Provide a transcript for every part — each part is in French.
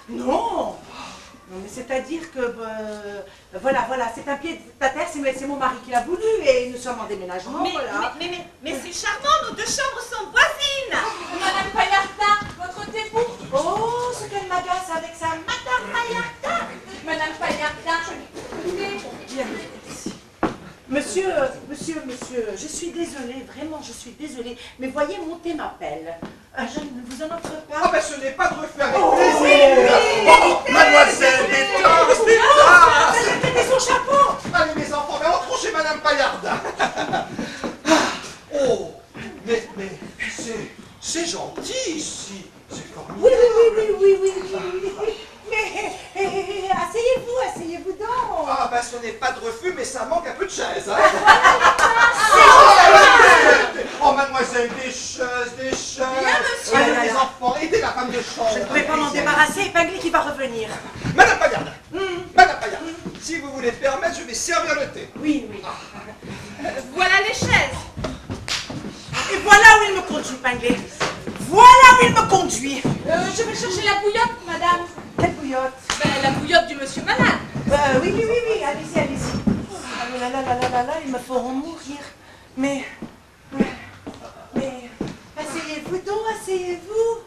Non. Non, mais c'est-à-dire que, voilà, c'est un pied à terre, c'est mon mari qui l'a voulu et nous sommes en déménagement, voilà. Mais c'est charmant, nos deux chambres sont voisines. Madame Paillardin, votre époux. Oh, ce qu'elle m'agace avec sa Madame Paillardin. Madame Paillardin, Bien, merci. Monsieur, je suis désolée, vraiment, je suis désolée, mais voyez monter ma pelle. Je ne vous en offre pas. Ah ben ce n'est pas de refaire avec Oh, plaisir. Oh, mademoiselle, des tasses, des tasses. Mettez son chapeau. Allez mes enfants, mais entrons chez Madame Paillardin. Oh, mais c'est gentil ici. C'est formidable. Oui. Mais asseyez-vous donc. Ah ben ce n'est pas de refus, mais ça manque un peu de chaises. Hein. Oh mademoiselle, des chaises. Bien, monsieur. Allez les enfants, aidez la femme de chambre. Je ne pourrais pas m'en débarrasser, épinglé qui va revenir. Madame Paillardin, Madame Paillardin, si vous voulez permettre, je vais servir le thé. Oui. Voilà les chaises. Et voilà où il me conduit, Pinglé. Voilà où il me conduit. je vais chercher la bouillotte, madame. Quelle bouillotte? La bouillotte du monsieur malade. Oui, allez-y. Oh là, ils me feront mourir. Mais, asseyez-vous donc, asseyez-vous.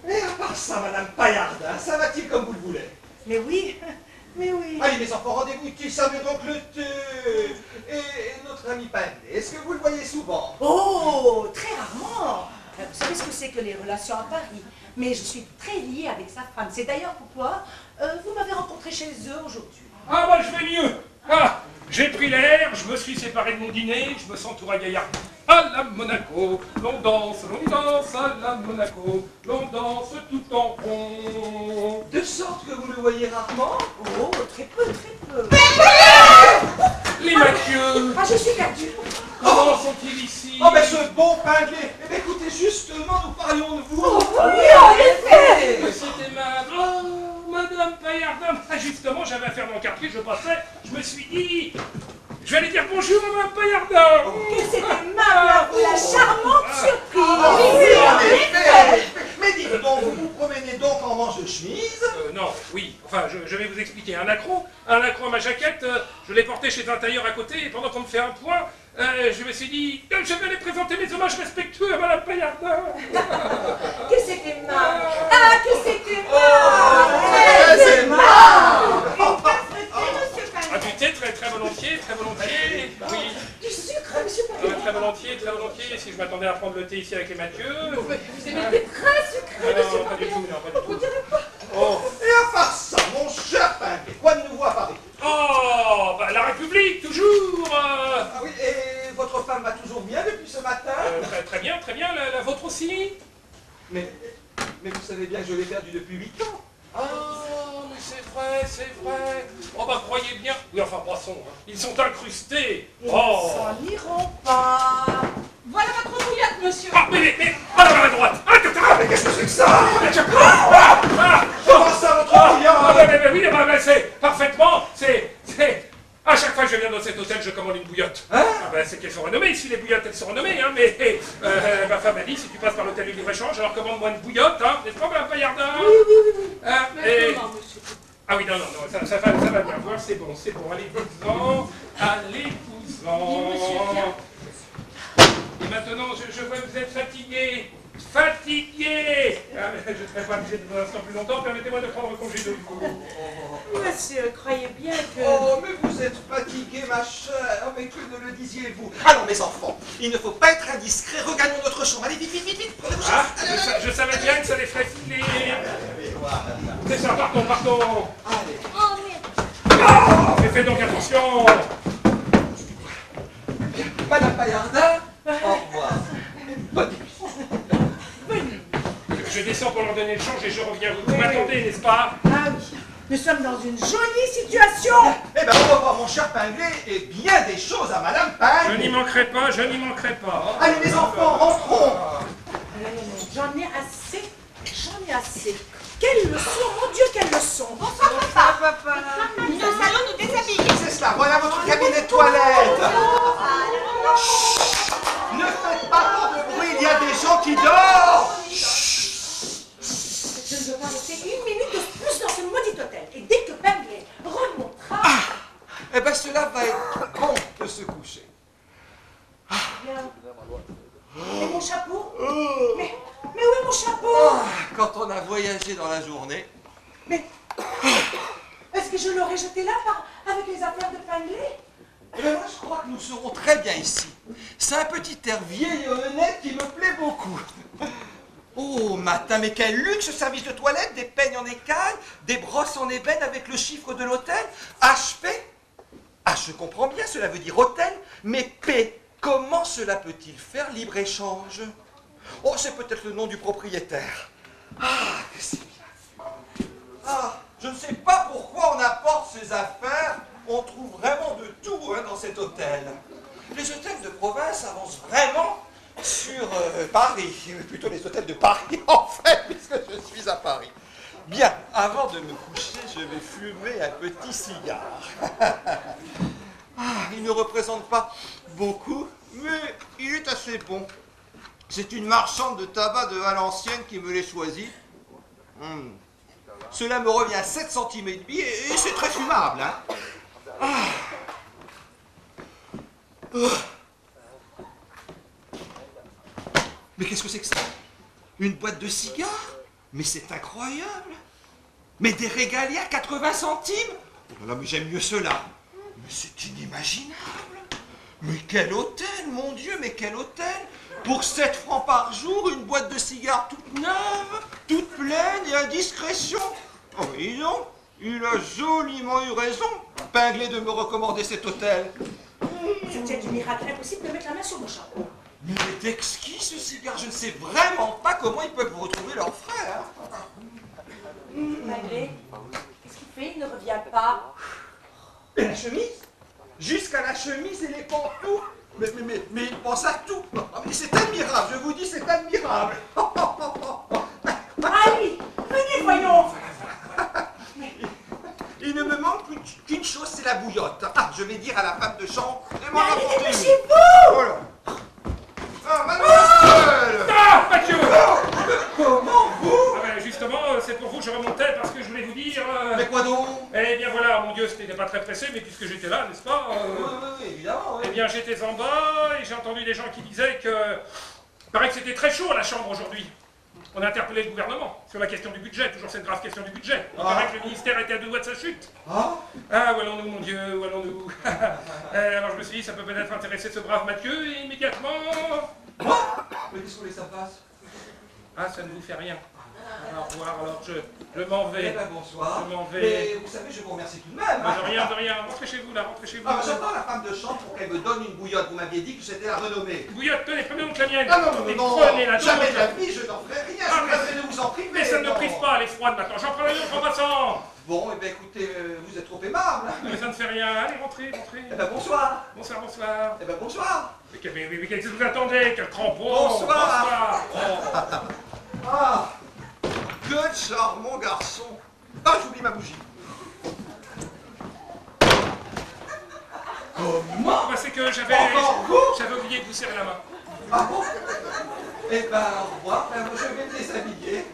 Et à part ça, Madame Paillardin, ça va-t-il comme vous le voulez? Mais oui. Allez mes enfants, rendez-vous qui servez donc le thé. Et notre ami Pinglé, est-ce que vous le voyez souvent? Oh, très rarement. Vous savez ce que c'est que les relations à Paris. Mais je suis très liée avec sa femme. C'est d'ailleurs pourquoi vous m'avez rencontré chez eux aujourd'hui. Ah bah je vais mieux. Ah, j'ai pris l'air, je me suis séparé de mon dîner, je me sens tout ragaillard. À la Monaco, l'on danse à la Monaco, l'on danse tout en rond. De sorte que vous le voyez rarement? Oh, très peu. Les Mathieu, Ah, je suis perdue. comment sont-ils ici? Oh mais ce bon Pinglé. Eh bien écoutez, justement, nous parlions de vous. Oui, en effet. C'était Madame Paillardin. Ah, justement, j'avais affaire dans le quartier, je passais, je me suis dit, je vais aller dire bonjour à Madame Paillardin. Que c'était aimable, la charmante surprise. Oui, en effet. Mais dites donc, vous vous promenez donc en manche de chemise? Non, oui, enfin, je vais vous expliquer. Un accro à ma jaquette, je l'ai porté chez un tailleur à côté, et pendant qu'on me fait un point, je me suis dit, je vais aller présenter mes hommages respectueux à Madame Paillardin. Que c'est aimable. Ah, que c'est Très aimable. Ah, du thé, très volontiers, oui. Du sucre, monsieur Très volontiers. Si je m'attendais à prendre le thé ici avec les Mathieu. Vous aimez le thé très sucré, monsieur Non, pas du tout, non, pas du tout. Oh. Et à part ça, mon cher Pinglé, quoi de nouveau à Paris? Oh, bah la République, toujours. Ah oui, et votre femme va toujours bien depuis ce matin? Très bien, la vôtre aussi. Mais vous savez bien que je l'ai perdu depuis 8 ans. Ah, mais c'est vrai. Oh, bah, croyez bien. Oui, enfin, poissons, hein. Ils sont incrustés. Ils Oh. s'en iront pas. Voilà votre bouillotte, monsieur. Ah, mais, à la droite. Ah, Mais qu'est-ce que c'est que ça? Comment ça, votre bouillon? Oui, bah, c'est parfaitement, c'est... À chaque fois que je viens dans cet hôtel, je commande une bouillotte. Hein? Ah bah, c'est qu'elles sont renommées, ici les bouillottes, elles sont renommées, hein, mais ma femme a dit, si tu passes par l'hôtel du libre-échange, alors commande-moi une bouillotte, hein, n'est-ce pas, Madame Paillardin? Oui. Et... Comment, monsieur? Ah oui, non, ça va bien voir, c'est bon, allez-vous-en. Et maintenant, je vois que vous êtes fatigué. Ah, je ne serai pas obligé de vous rester plus longtemps, permettez-moi de prendre congé de vous. Monsieur, croyez bien que... Oh, mais vous êtes fatigué, ma chère. Mais que ne le disiez-vous? Allons, mes enfants, il ne faut pas être indiscret. Regagnons notre chambre. Allez, vite. Prenez-vous Ah, ça. je savais bien que ça les ferait filer. Allez, voilà. C'est ça, pardon. Allez. Oh, merde. Ah, mais faites donc attention. Madame Paillardin, au revoir. Bonne nuit. Je descends pour leur donner le change et je reviens. Vous m'attendez, n'est-ce pas? Ah oui, nous sommes dans une jolie situation. Eh bien, au revoir, mon cher Pinglé, et bien des choses à Madame Pinglé. Je n'y manquerai pas. Allez, mes enfants, rentrons. Non, j'en ai assez. Quelle leçon, mon Dieu, quelle leçon. Bonsoir, papa. Nous allons nous déshabiller. C'est cela, voilà votre cabinet de toilette. Chut. Ne faites pas trop de bruit, il y a des gens qui dorment. Chut. voyager dans la journée. Mais est-ce que je l'aurais jeté là avec les affaires de Pingley? Eh bien, moi, je crois que nous serons très bien ici. C'est un petit air vieil et honnête qui me plaît beaucoup. Oh, matin, mais quel luxe, ce service de toilette, des peignes en écaille, des brosses en ébène avec le chiffre de l'hôtel. HP? Ah, je comprends bien, cela veut dire hôtel, mais P, comment cela peut-il faire libre-échange? Oh, c'est peut-être le nom du propriétaire. Ah, que c'est bien. Ah, je ne sais pas pourquoi on apporte ces affaires. On trouve vraiment de tout dans cet hôtel. Les hôtels de province avancent vraiment sur Paris, plutôt les hôtels de Paris en fait, puisque je suis à Paris. Bien, avant de me coucher, je vais fumer un petit cigare. Ah, il ne représente pas beaucoup, mais il est assez bon. C'est une marchande de tabac de Valenciennes qui me l'ait choisi. Cela me revient à 7 centimes et demi et c'est très fumable. Hein. Ah. Oh. Mais qu'est-ce que c'est que ça? Une boîte de cigares? Mais c'est incroyable! Mais des régalias 80 centimes? Oh là là, mais j'aime mieux cela. Mais c'est inimaginable! Mais quel hôtel, mon Dieu, mais quel hôtel! Pour 7 francs par jour, une boîte de cigares toute neuve, toute pleine et à discrétion! Oh, mais dis donc, il a joliment eu raison, Pingley, de me recommander cet hôtel. C'est un miracle impossible de mettre la main sur mon chapeau. Mais il est exquis ce cigare, je ne sais vraiment pas comment ils peuvent retrouver leur frère. Pingley, qu'est-ce qu'il fait? Il ne revient pas. Et la chemise? Jusqu'à la chemise et les pantoufles? Mais il pense à tout. Mais c'est admirable, je vous dis, c'est admirable. Allez, venez, voyons. Il ne me manque qu'une chose, c'est la bouillotte. Ah, je vais dire à la femme de chambre de m'en Allez, apporter une. dépêchez-vous! Voilà. Ah, mademoiselle! Ah, Mathieu! Comment vous? Ah ben justement, c'est pour vous que je remontais parce que je voulais vous dire... Mais quoi donc? Eh bien voilà, mon Dieu, c'était pas très pressé, mais puisque j'étais là, n'est-ce pas Oui, évidemment. Eh bien j'étais en bas et j'ai entendu des gens qui disaient que... Il paraît que c'était très chaud à la Chambre aujourd'hui. On a interpellé le gouvernement sur la question du budget, toujours cette grave question du budget. Il paraît que le ministère était à 2 doigts de sa chute. Ah? Ah, où allons-nous, mon Dieu, où allons-nous? Alors je me suis dit, ça peut peut-être intéresser ce brave Mathieu, et immédiatement... Mais qu'est-ce que vous voulez que ça fasse? Ah, ça ne vous fait rien. Au revoir, alors je m'en Eh vais. ben bonsoir. Je m'en vais. Mais vous savez, je vous remercie tout de même. Ah, de rien, rentrez chez vous là, rentrez chez vous. Ah, ben, j'attends la femme de chambre pour qu'elle me donne une bouillotte. Vous m'aviez dit que c'était la renommée. Bouillotte, tenez, prenez donc la mienne. Ah non, Et non, prenez la jamais de la d'autre. vie, je n'en ferai rien. Ah, Je voudrais de vous en priver. Mais ça ne me non. prive pas, elle est froide maintenant. J'en prends une autre en passant. Bon, eh ben écoutez, vous êtes trop aimable. Mais ça ne fait rien. Allez, rentrez, rentrez. Eh ben bonsoir. Bonsoir, bonsoir. Eh ben bonsoir. Mais qu'est-ce que vous attendez? Quel crampon. Bonsoir. Bonsoir. Ah, que charmant garçon. Ah, j'oublie ma bougie. Comment? Bah, c'est que Encore vous? j'avais oublié de vous serrer la main. Ah bon? Eh ben au revoir, ben, je vais me déshabiller.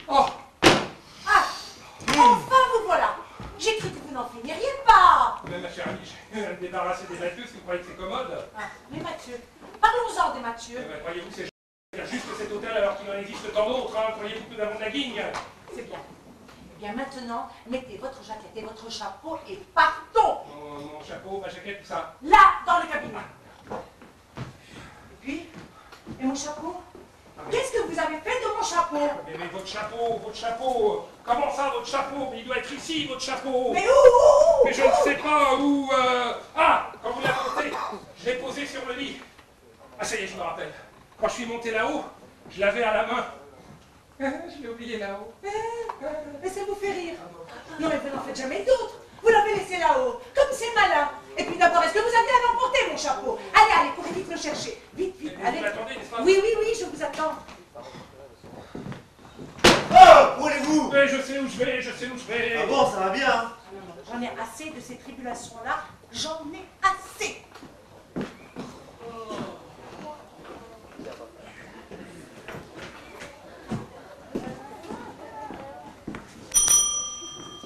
Oh! Enfin, vous voilà. J'ai cru que vous n'en finiriez pas. Mais ma chère amie, je vais me débarrasser des Mathieu si vous croyez que c'est commode. Ah, mais Mathieu, parlons-en des Mathieu. Eh ben, croyez-vous que c'est juste cet hôtel alors qu'il en existe tant d'autres, hein? Croyez-vous que nous avons de la guigne? C'est bien. Eh bien maintenant, mettez votre jaquette et votre chapeau et partons. Mon chapeau, ma jaquette, tout ça. Là, dans le cabinet. Et puis, et mon chapeau? Qu'est-ce que vous avez fait de mon chapeau? Mais votre chapeau, comment ça votre chapeau? Mais il doit être ici, votre chapeau. Mais où? Mais je ne sais pas où... Ah, quand vous l'avez monté, je l'ai posé sur le lit. Ah ça y est, je me rappelle. Quand je suis monté là-haut, je l'avais à la main. Je l'ai oublié là-haut. Mais ça vous fait rire. Non mais vous n'en faites jamais d'autres. Vous l'avez laissé là-haut, comme c'est malin. Et puis d'abord, est-ce que vous aviez à l'emporter, mon chapeau? Allez, allez, courez vite le chercher. Vite, vite, Mais allez. vous m'attendez, n'est-ce pas? Oui, oui, oui, je vous attends. Oh, où allez-vous? Mais je sais où je vais, je sais où je vais. Ah bon, ça va bien, hein? J'en ai assez de ces tribulations-là. J'en ai assez.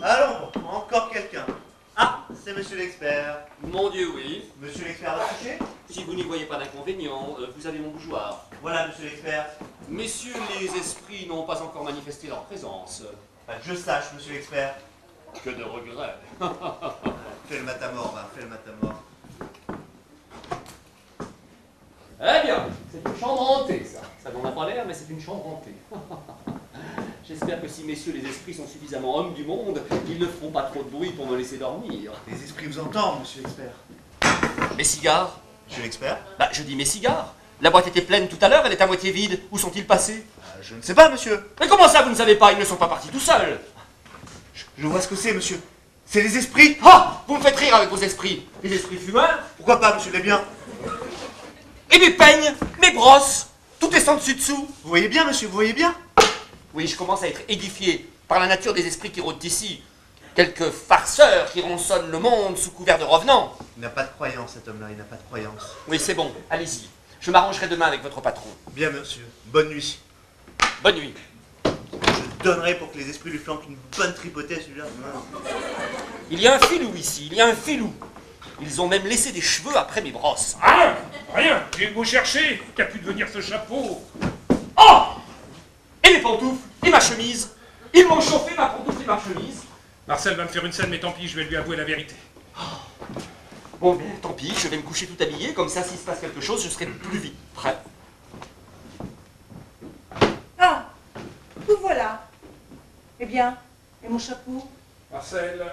Allons, bon, encore quelqu'un. Ah, C'est monsieur l'expert. Mon Dieu, oui. Monsieur l'expert va toucher? Si vous n'y voyez pas d'inconvénient, vous avez mon bougeoir. Voilà, monsieur l'expert. Messieurs les esprits n'ont pas encore manifesté leur présence. Pas que je sache, monsieur l'expert. Que de regrets. Fais le matamor, va, fais le matamor. Eh bien, c'est une chambre hantée, ça. Ça n'en a pas l'air, mais c'est une chambre hantée. J'espère que si messieurs les esprits sont suffisamment hommes du monde, ils ne feront pas trop de bruit pour me laisser dormir. Les esprits vous entendent, monsieur l'expert. Mes cigares? Monsieur l'expert? Bah, je dis mes cigares. La boîte était pleine tout à l'heure, elle est à moitié vide. Où sont-ils passés? Je ne sais pas, monsieur. Mais comment ça, vous ne savez pas? Ils ne sont pas partis tout seuls. Je vois ce que c'est, monsieur. C'est les esprits. Ah! Vous me faites rire avec vos esprits. Les esprits fumeurs? Pourquoi pas, monsieur Lesbiens? Et mes peignes, mes brosses, tout est sans dessus-dessous. Vous voyez bien, monsieur, vous voyez bien? Oui, je commence à être édifié par la nature des esprits qui rôdent ici. Quelques farceurs qui rançonnent le monde sous couvert de revenants. Il n'a pas de croyance, cet homme-là, il n'a pas de croyance. Oui, c'est bon, allez-y. Je m'arrangerai demain avec votre patron. Bien, monsieur. Bonne nuit. Bonne nuit. Je donnerai pour que les esprits lui flanquent une bonne tripotée à celui-là. Il y a un filou ici, il y a un filou. Ils ont même laissé des cheveux après mes brosses. Rien, rien. J'ai beau chercher, qu'a pu devenir ce chapeau? Oh! Et mes pantoufles, et ma chemise. Ils m'ont chauffé ma pantoufle et ma chemise. Marcel va me faire une scène, mais tant pis, je vais lui avouer la vérité. Bon, bien, tant pis, je vais me coucher tout habillé, comme ça, s'il se passe quelque chose, je serai plus vite prêt. Ah, vous voilà. Eh bien, et mon chapeau? Marcel,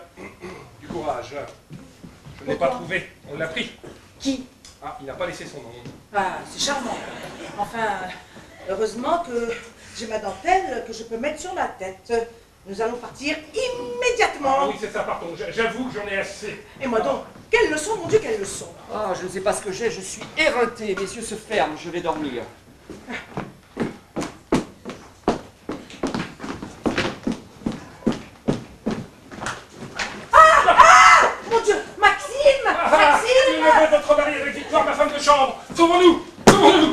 du courage. Je n'ai pas trouvé, on l'a pris. Qui? Ah, il n'a pas laissé son nom. Ah, c'est charmant. Enfin, heureusement que j'ai ma dentelle que je peux mettre sur la tête. Nous allons partir immédiatement. Ah oui, c'est ça, pardon. J'avoue que j'en ai assez. Et moi donc, quelle leçon, mon Dieu, quelle leçon. Ah, je ne sais pas ce que j'ai, je suis éreinté. Mes yeux se ferment, je vais dormir. Mon Dieu, Maxime, Maxime. Il me veut votre mari avec Victoire, ma femme de chambre. Sauvons-nous, sauvons-nous.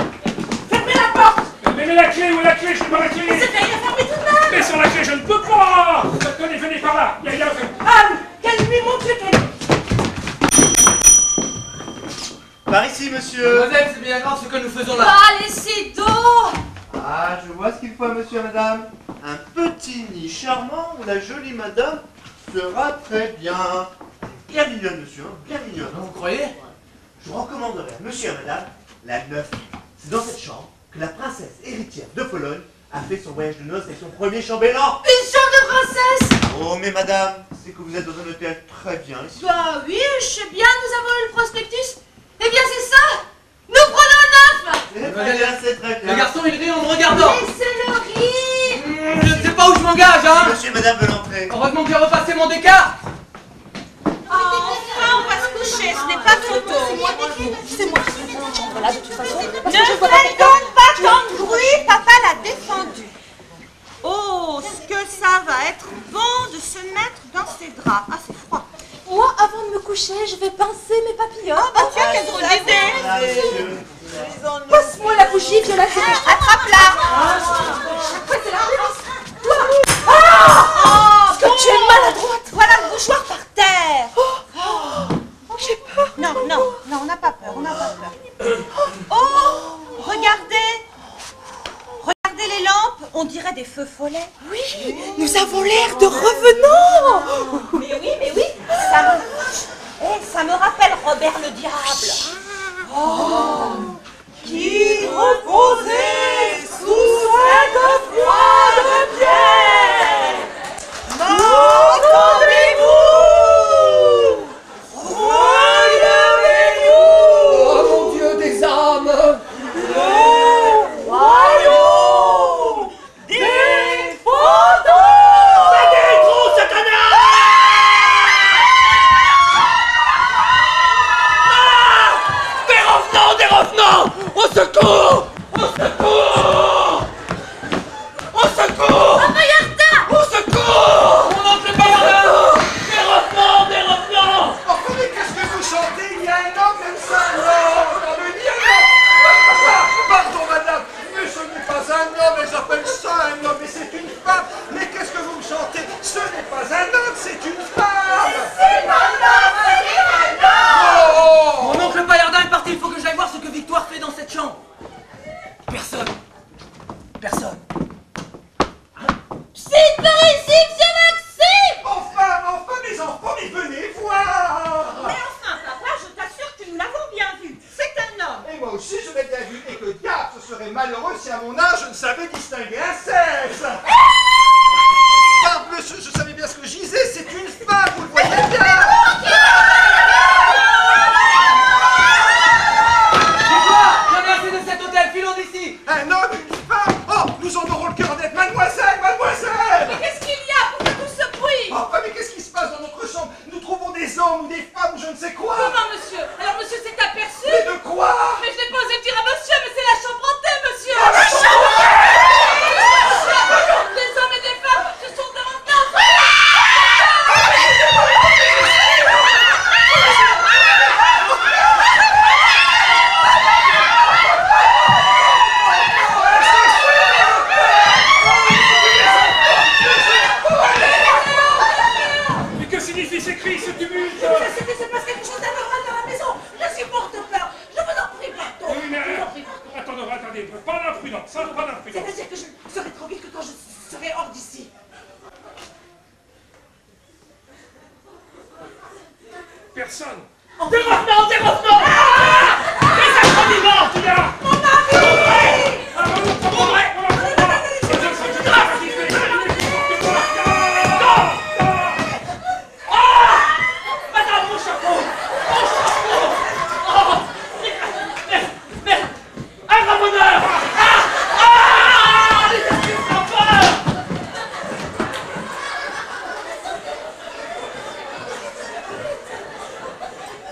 Fermez la porte. Mais la clé, où est la clé? Je n'ai pas la clé. C'est derrière, fermez tout de même. Mais sans la clé, je ne peux pas. Tenez, venez par là. Il y a un... Ah, quelle nuit, mon Dieu, quelle nuit. Par ici, monsieur. Mademoiselle, c'est bien grave ce que nous faisons là. Ah, laissez donc. Ah, je vois ce qu'il faut à monsieur et madame. Un petit nid charmant où la jolie madame sera très bien. Bien mignonne, monsieur, hein, bien mignonne. Vous croyez? Je vous recommanderais à monsieur et madame la 9. C'est dans cette chambre que la princesse héritière de Pologne a fait son voyage de noces avec son premier chambellan. Une chambre de princesse. Oh, mais madame, c'est que vous êtes dans un hôtel très bien ici. Bah oui, je sais bien, nous avons eu le prospectus. Eh bien, c'est ça. Nous prenons 9. C'est très bien, c'est très bien. Le garçon, il rit en me regardant. Laissez-le rire. Je ne sais pas où je m'engage, hein. Monsieur et madame veulent entrer. Heureusement que j'ai repassé mon décart. Enfin, on va se coucher, ce n'est pas trop tôt. C'est moi qui vais dans cette chambre-là, de toute façon. Ne faites donc pas tant de bruit, papa l'a défendu. Oh, ce que ça va être bon de se mettre dans ses draps. Ah, c'est froid. Moi, avant de me coucher, je vais pincer mes papillons. Oh, bah tiens, quelle drôle d'idée. Voilà, monsieur. Passe-moi la bougie, Violette. Attrape-la. C'est la Ah, que tu es maladroite. Voilà le bouchoir par terre. J'ai peur. Non, non, non, on n'a pas peur, on n'a pas peur. Oh, regardez. Regardez les lampes, on dirait des feux follets. Oui, nous avons l'air de revenants. Mais oui, ça me rappelle Robert le Diable. Qui reposait sous cette froide pierre. M'entendez-vous? Relevez-nous. Oh mon Dieu des âmes. Royaume des fantômes. Des revenants! Au secours! Au secours! Au secours! Au secours! Mon oncle Bayardin. Des revenants! Des revenants! Enfin, mais qu'est-ce que vous chantez? Il y a un homme comme ça? Non, mais il y a un homme! Pardon, madame, mais ce n'est pas un homme, et j'appelle ça un homme, et c'est une femme. Mais qu'est-ce que vous me chantez? Ce n'est pas un homme, c'est une femme! C'est madame. malheureux si à mon âge je ne savais distinguer un sexe. Parbleu, je savais bien ce que je disais, c'est une femme, vous le voyez bien. J'en ai assez de cet hôtel, filons d'ici. Un homme, une femme. Oh, nous en aurons le cœur net. Mademoiselle, mademoiselle. Mais qu'est-ce qu'il y a? Pourquoi tout ce bruit? Oh, mais qu'est-ce qui se passe dans notre chambre? Nous trouvons des hommes ou des femmes ou je ne sais quoi. Comment, monsieur? Alors, monsieur s'est aperçu? Mais de quoi? Mais je n'ai pas osé le dire à monsieur, mais c'est la chambre hantée, monsieur! Ah, la chambre hantée! Des hommes et des femmes, ce sont devant nous! Mais que signifie ces cris, ce tumulte? Je sais que se passe quelque chose d'anormal dans la maison. Je supporte peur. Je vous en prie, pardon. Oui, mais Je vous en prie, pardon. attendez, pas d'imprudence, hein, pas d'imprudence. C'est-à-dire que je serai tranquille que quand je serai hors d'ici. Personne. Dérossement, dérossement. Les accordiments. Qui a? Mon mari! Ah, Madame, mon chapeau. Mon chapeau. Oh, mais, un ramoneur. Les esprits ont peur.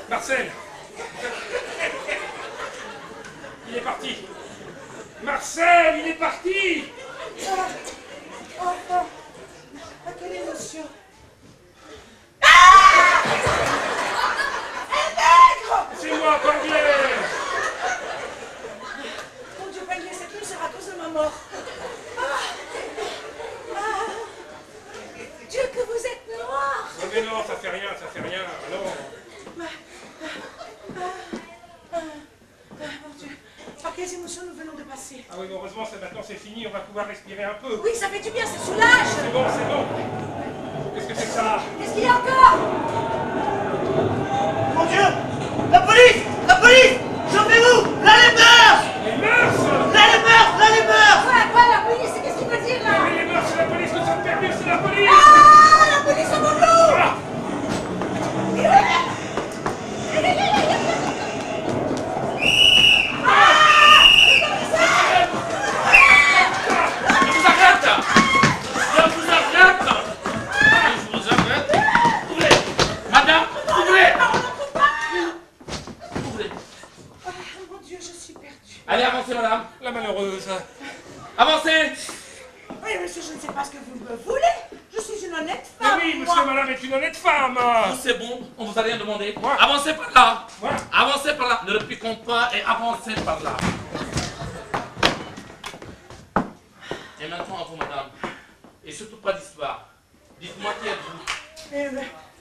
Marcel. Il est parti. Marcel, il est parti. À quelle émotion? C'est moi, Panglet. Mon Dieu, Panglet, cette nuit sera à cause de ma mort. Dieu, que vous êtes noir! Mais non, ça fait rien, alors. Mon Dieu, par quelles émotions nous venons de passer? Ah oui, mais heureusement, maintenant c'est fini, on va pouvoir respirer un peu. Oui, ça fait du bien, ça soulage! C'est bon. Qu'est-ce que c'est que ça? Qu'est-ce qu'il y a encore? Mon Dieu. La police. La police. Sauvez-vous. Là, les mœurs. Les mœurs. Là, les mœurs. Là, les mœurs. Quoi, la police? Qu'est-ce qu'il veut dire là? Mais les mœurs, c'est la police, nous sommes perdus, c'est la police. Ah, la police au mon dos! Ah. Madame, ouvrez. Mon Dieu, je suis perdue. Allez, avancez, madame. La malheureuse. Avancez. Oui, monsieur, je ne sais pas ce que vous me voulez. Je suis une honnête Mais femme. oui, moi. monsieur, madame est une honnête femme. C'est bon, on vous a rien demandé. Ouais. Avancez par là. Ouais. Avancez par là. Ne le piquons pas et avancez par là. Et maintenant à vous, madame. Et surtout pas d'histoire. Dites-moi qui êtes-vous.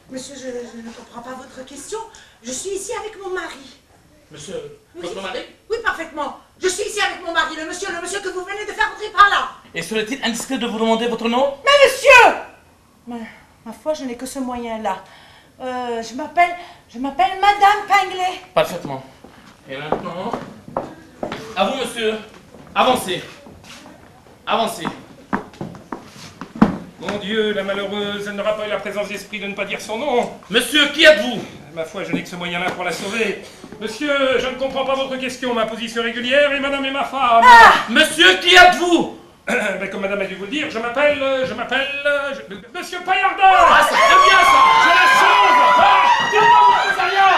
Monsieur, je ne comprends pas votre question. Je suis ici avec mon mari. Monsieur, Oui. votre mari? Oui, parfaitement. Je suis ici avec mon mari, le monsieur que vous venez de faire entrer par là. Et serait-il indiscret de vous demander votre nom? Mais monsieur! Ma foi, je n'ai que ce moyen-là. Je m'appelle Madame Panglet. Parfaitement. Et maintenant, à vous, monsieur. Avancez. Avancez. Mon Dieu, la malheureuse, elle n'aura pas eu la présence d'esprit de ne pas dire son nom. Monsieur, qui êtes-vous? Ma foi, je n'ai que ce moyen-là pour la sauver. Monsieur, je ne comprends pas votre question. Ma position régulière et madame est ma femme. Monsieur, qui êtes-vous? Ben, comme madame a dû vous le dire, je m'appelle... Monsieur Paillardin. Ah, c'est très bien ça. Je la sauve. Ah, Tout le monde ne fait rien.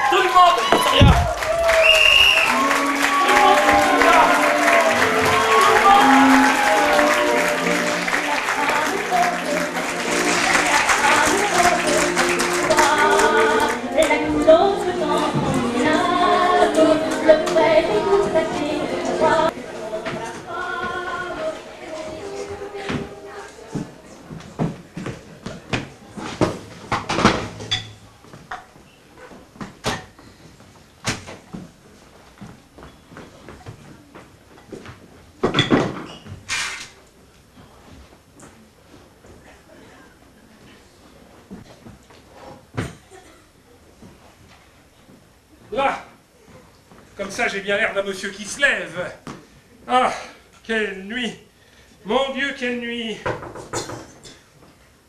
Tout le monde ne fait rien. Là. Comme ça, j'ai bien l'air d'un monsieur qui se lève. Ah, quelle nuit. Mon Dieu, quelle nuit.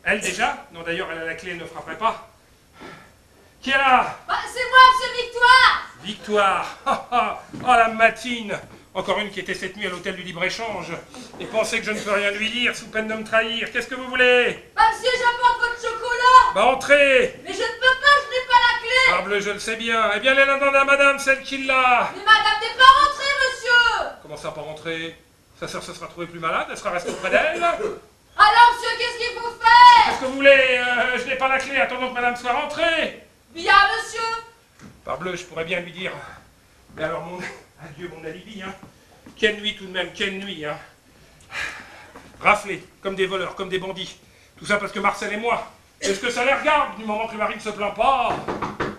Elle déjà? Non, d'ailleurs, elle a la clé, elle ne frapperait pas. Qui est là? Bah, c'est moi, monsieur Victoire. Victoire. Ah, la matine. Encore une qui était cette nuit à l'hôtel du Libre-Échange. Et pensez que je ne peux rien lui dire sous peine de me trahir. Qu'est-ce que vous voulez? Bah, monsieur, j'apporte votre chocolat. Bah, entrez. Mais je ne peux pas, je n'ai pas la clé. Parbleu, je le sais bien. Eh bien, allez demander à madame, celle qui l'a. Mais madame n'est pas rentrée, monsieur. Comment ça, pas rentrer? Sa sœur se sera trouvée plus malade, elle sera restée auprès d'elle. Alors, monsieur, qu'est-ce qu'il faut faire? Qu'est-ce que vous voulez? Je n'ai pas la clé, attendons que madame soit rentrée. Bien, monsieur. Parbleu, je pourrais bien lui dire. Mais alors, adieu, mon alibi, hein. Quelle nuit tout de même, quelle nuit, hein. Raflés, comme des voleurs, comme des bandits. Tout ça parce que Marcel et moi. Est-ce que ça les regarde du moment que le mari ne se plaint pas?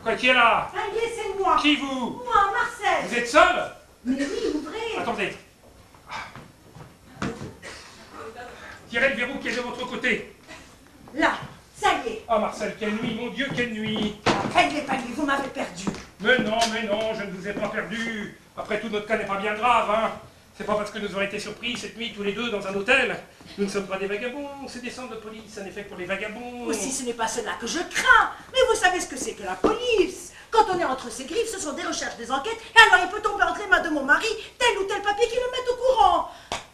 Quoi, qui est là? Ça y est, c'est moi. Qui vous? Moi, Marcel. Vous êtes seul? Mais oui, ouvrez. Attendez. Tirez le verrou qui est de votre côté. Là, ça y est. Ah, Marcel, quelle nuit, mon Dieu, quelle nuit. Peignez, vous m'avez perdu. Mais non, je ne vous ai pas perdu. Après tout, notre cas n'est pas bien grave, hein. C'est pas parce que nous avons été surpris cette nuit tous les deux dans un hôtel. Nous ne sommes pas des vagabonds, c'est des centres de police, un effet pour les vagabonds. Aussi, ce n'est pas cela que je crains. Mais vous savez ce que c'est que la police. Quand on est entre ses griffes, ce sont des recherches, des enquêtes, et alors il peut tomber entre les mains de mon mari tel ou tel papier qui le met au courant.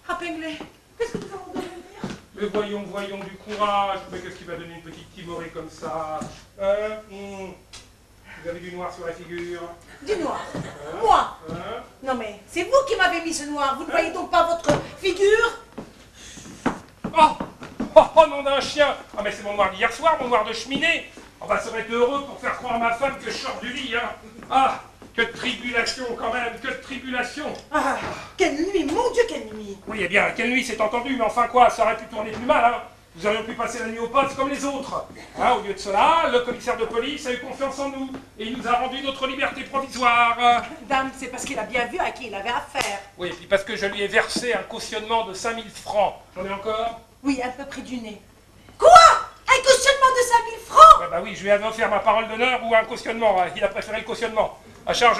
Ah, Penglet, qu'est-ce que nous allons devenir? Mais voyons du courage. Mais qu'est-ce qui va donner une petite timorée comme ça? Vous avez du noir sur la figure? Du noir? Moi? Hein? Non mais, c'est vous qui m'avez mis ce noir. Vous ne voyez donc pas votre figure? Oh, nom d'un chien! Ah, mais c'est mon noir d'hier soir, mon noir de cheminée! On va se mettre heureux pour faire croire à ma femme que je sors du lit, hein! Ah! Que de tribulation quand même, que de tribulation! Ah, quelle nuit, mon Dieu, quelle nuit! Oui, eh bien, quelle nuit, c'est entendu, mais enfin quoi, ça aurait pu tourner plus mal, hein! Nous aurions pu passer la nuit au poste comme les autres. Hein, au lieu de cela, le commissaire de police a eu confiance en nous et il nous a rendu notre liberté provisoire. Dame, c'est parce qu'il a bien vu à qui il avait affaire. Oui, et puis parce que je lui ai versé un cautionnement de 5000 francs. J'en ai encore? Oui, un peu près du nez. Quoi? Un cautionnement de 5000 francs? Ouais, bah oui, je lui avais offert ma parole d'honneur ou un cautionnement. Il a préféré le cautionnement. À charge